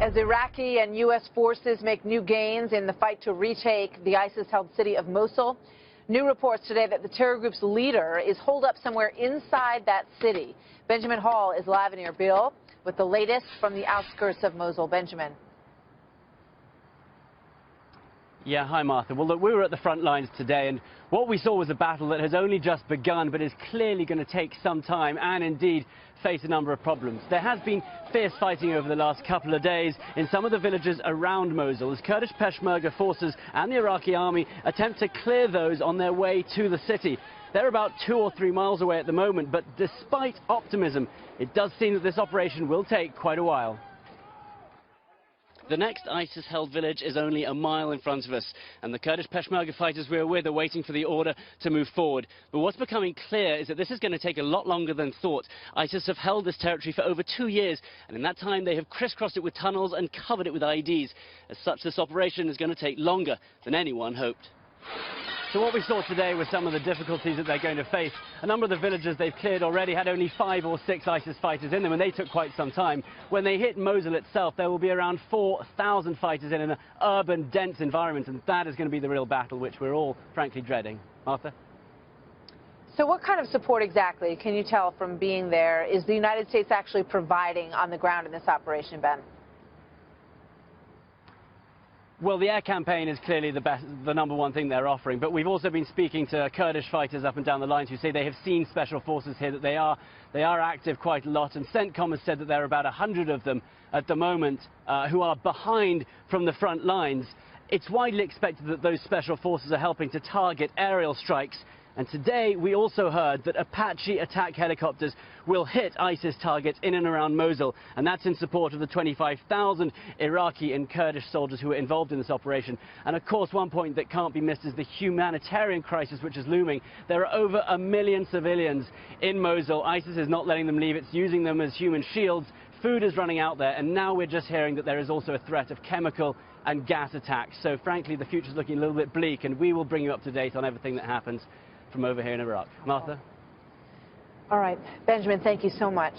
As Iraqi and U.S. forces make new gains in the fight to retake the ISIS-held city of Mosul, new reports today that the terror group's leader is holed up somewhere inside that city. Benjamin Hall is live in Erbil with the latest from the outskirts of Mosul. Benjamin. Yeah, hi Martha. Well, look, we were at the front lines today, and what we saw was a battle that has only just begun, but is clearly going to take some time and indeed face a number of problems. There has been fierce fighting over the last couple of days in some of the villages around Mosul as Kurdish Peshmerga forces and the Iraqi army attempt to clear those on their way to the city. They're about 2 or 3 miles away at the moment, but despite optimism, it does seem that this operation will take quite a while. The next ISIS-held village is only a mile in front of us, and the Kurdish Peshmerga fighters we are with are waiting for the order to move forward. But what's becoming clear is that this is going to take a lot longer than thought. ISIS have held this territory for over 2 years, and in that time they have crisscrossed it with tunnels and covered it with IEDs. As such, this operation is going to take longer than anyone hoped. So what we saw today were some of the difficulties that they're going to face. A number of the villages they've cleared already had only 5 or 6 ISIS fighters in them, and they took quite some time. When they hit Mosul itself, there will be around 4,000 fighters in an urban, dense environment, and that is going to be the real battle, which we're all, frankly, dreading. Martha? So what kind of support exactly, can you tell from being there, is the United States actually providing on the ground in this operation, Ben? Well, the air campaign is clearly the number one thing they're offering, but we've also been speaking to Kurdish fighters up and down the lines who say they have seen special forces here, that they are active quite a lot, and CENTCOM has said that there are about 100 of them at the moment who are behind from the front lines. It's widely expected that those special forces are helping to target aerial strikes. And today we also heard that Apache attack helicopters will hit ISIS targets in and around Mosul, and that's in support of the 25,000 Iraqi and Kurdish soldiers who are involved in this operation. And of course, one point that can't be missed is the humanitarian crisis which is looming. There are over 1 million civilians in Mosul. ISIS is not letting them leave. It's using them as human shields. Food is running out there, and now we're just hearing that there is also a threat of chemical and gas attacks. So frankly, the future's looking a little bit bleak, and we will bring you up to date on everything that happens from over here in Iraq. Martha? All right. Benjamin, thank you so much.